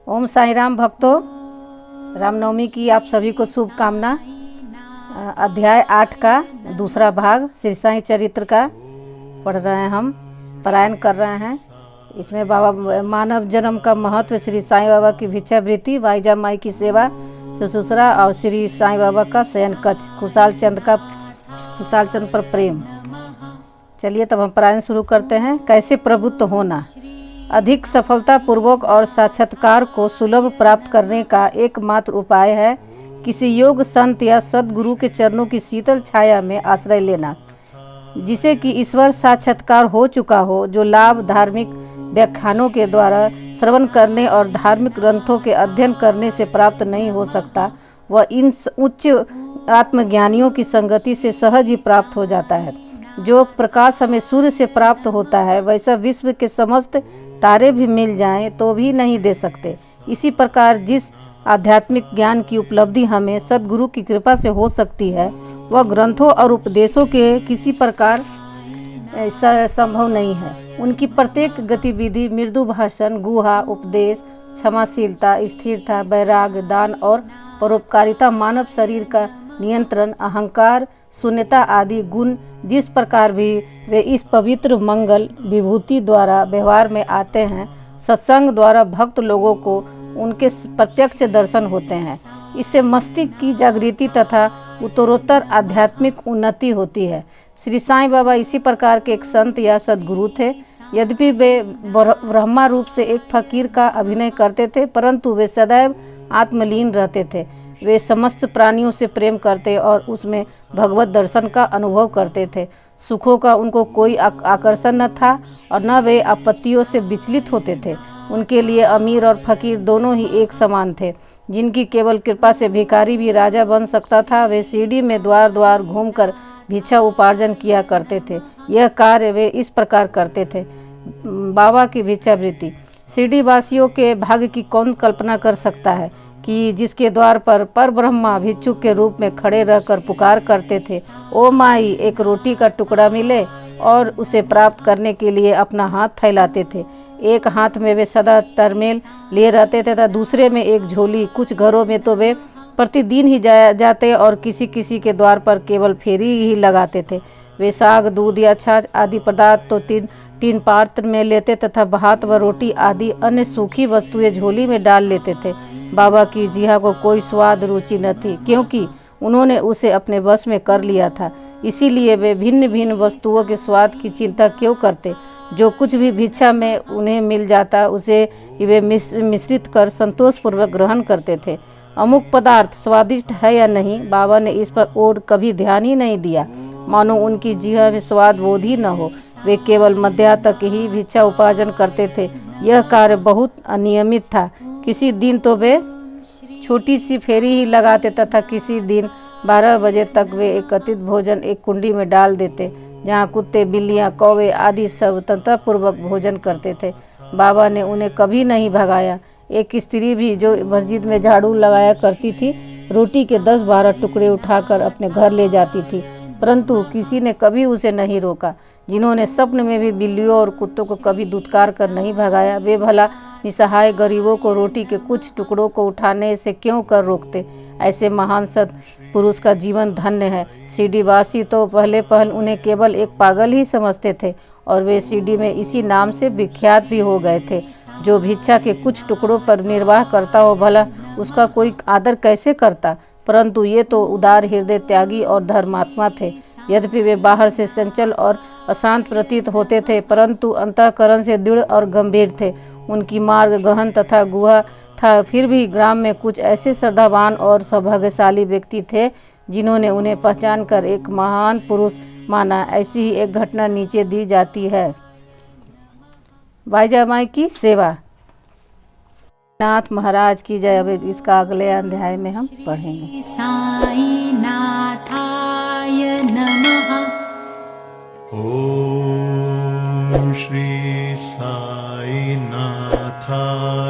ओम साई राम भक्तों, रामनवमी की आप सभी को शुभकामना। अध्याय 8 का दूसरा भाग श्री साई चरित्र का पढ़ रहे हैं, हम पारायण कर रहे हैं। इसमें बाबा मानव जन्म का महत्व, श्री साईं बाबा की भिक्षावृत्ति, वाइजा माई की सेवा, ससुसरा और श्री साईं बाबा का शयन कक्ष, खुशाल चंद पर प्रेम। चलिए तब हम पारायण शुरू करते हैं। कैसे प्रभुत्व होना। अधिक सफलतापूर्वक और साक्षात्कार को सुलभ प्राप्त करने का एकमात्र उपाय है किसी योग संत या सद्गुरु के चरणों की शीतल छाया में आश्रय लेना, जिसे कि ईश्वर साक्षात्कार हो चुका हो। जो लाभ धार्मिक व्याख्यानों के द्वारा श्रवण करने और धार्मिक ग्रंथों के अध्ययन करने से प्राप्त नहीं हो सकता, वह इन उच्च आत्मज्ञानियों की संगति से सहज ही प्राप्त हो जाता है। जो प्रकाश हमें सूर्य से प्राप्त होता है, वैसा विश्व के समस्त तारे भी मिल जाएं तो भी नहीं दे सकते। इसी प्रकार जिस आध्यात्मिक ज्ञान की उपलब्धि हमें सद्गुरु की कृपा से हो सकती है, वह ग्रंथों और उपदेशों के किसी प्रकार संभव नहीं है। उनकी प्रत्येक गतिविधि मृदु भाषण, गुहा, उपदेश, क्षमाशीलता, स्थिरता, वैराग्य, दान और परोपकारिता, मानव शरीर का नियंत्रण, अहंकार, शून्यता आदि गुण जिस प्रकार भी वे इस पवित्र मंगल विभूति द्वारा व्यवहार में आते हैं, सत्संग द्वारा भक्त लोगों को उनके प्रत्यक्ष दर्शन होते हैं। इससे मस्तिष्क की जागृति तथा उत्तरोत्तर आध्यात्मिक उन्नति होती है। श्री साईं बाबा इसी प्रकार के एक संत या सद्गुरु थे। यद्यपि वे ब्रह्मा रूप से एक फकीर का अभिनय करते थे, परंतु वे सदैव आत्मलीन रहते थे। वे समस्त प्राणियों से प्रेम करते और उसमें भगवत दर्शन का अनुभव करते थे। सुखों का उनको कोई आकर्षण न था और न वे आपत्तियों से विचलित होते थे। उनके लिए अमीर और फकीर दोनों ही एक समान थे। जिनकी केवल कृपा से भिखारी भी राजा बन सकता था, वे सीढ़ी में द्वार द्वार घूमकर भिक्षा उपार्जन किया करते थे। यह कार्य वे इस प्रकार करते थे। बाबा की भिक्षावृत्ति। शिरडी वासियों के भाग्य की कौन कल्पना कर सकता है कि जिसके द्वार पर परब्रह्मा भिक्षुक के रूप में खड़े रहकर पुकार करते थे, ओ माई, एक रोटी का टुकड़ा मिले, और उसे प्राप्त करने के लिए अपना हाथ फैलाते थे। एक हाथ में वे सदा तरमेल लिए रहते थे तथा दूसरे में एक झोली। कुछ घरों में तो वे प्रतिदिन ही जाते और किसी किसी के द्वार पर केवल फेरी ही लगाते थे। वे साग, दूध या छाछ आदि पदार्थ तो तीन पात्र में लेते तथा भात व रोटी आदि अन्य सूखी वस्तुएं झोली में डाल लेते थे। बाबा की जिहा को कोई स्वाद रुचि न थी, क्योंकि उन्होंने उसे अपने वश में कर लिया था। इसीलिए वे भिन्न भिन्न वस्तुओं के स्वाद की चिंता क्यों करते। जो कुछ भी भिक्षा में उन्हें मिल जाता, उसे वे मिश्रित कर संतोषपूर्वक ग्रहण करते थे। अमुक पदार्थ स्वादिष्ट है या नहीं, बाबा ने इस पर और कभी ध्यान ही नहीं दिया, मानो उनकी जिहा में स्वाद बोध ही न हो। वे केवल मध्या तक ही भिक्षा उपार्जन करते थे। यह कार्य बहुत अनियमित था। किसी दिन तो वे छोटी सी फेरी ही लगाते तथा किसी दिन 12 बजे तक वे एकत्रित भोजन एक कुंडी में डाल देते, जहाँ कुत्ते, बिल्लियाँ, कौवे आदि स्वतंत्रतापूर्वक भोजन करते थे। बाबा ने उन्हें कभी नहीं भगाया। एक स्त्री भी जो मस्जिद में झाड़ू लगाया करती थी, रोटी के 10-12 टुकड़े उठाकर अपने घर ले जाती थी, परंतु किसी ने कभी उसे नहीं रोका। जिन्होंने स्वप्न में भी बिल्लियों और कुत्तों को कभी दुत्कार कर नहीं भगाया, वे भला निसहाय गरीबों को रोटी के कुछ टुकड़ों को उठाने से क्यों कर रोकते। ऐसे महान सत पुरुष का जीवन धन्य है। शिरडी वासी तो पहले उन्हें केवल एक पागल ही समझते थे और वे शिरडी में इसी नाम से विख्यात भी हो गए थे। जो भिक्षा के कुछ टुकड़ों पर निर्वाह करता हो, भला उसका कोई आदर कैसे करता। परंतु ये तो उदार हृदय, त्यागी और धर्मात्मा थे। यद्यपि वे बाहर से चंचल और अशांत प्रतीत होते थे, परंतु अंतःकरण से दृढ़ और गंभीर थे। उनकी मार्ग गहन तथा गुहा था। फिर भी ग्राम में कुछ ऐसे श्रद्धावान और सौभाग्यशाली व्यक्ति थे जिन्होंने उन्हें पहचान कर एक महान पुरुष माना। ऐसी ही एक घटना नीचे दी जाती है। वाइजा माई की सेवा। नाथ महाराज की जय। अब इसका अगले अध्याय में हम पढ़ेंगे। साई नाथाय नमः। ओम श्री साई नाथाय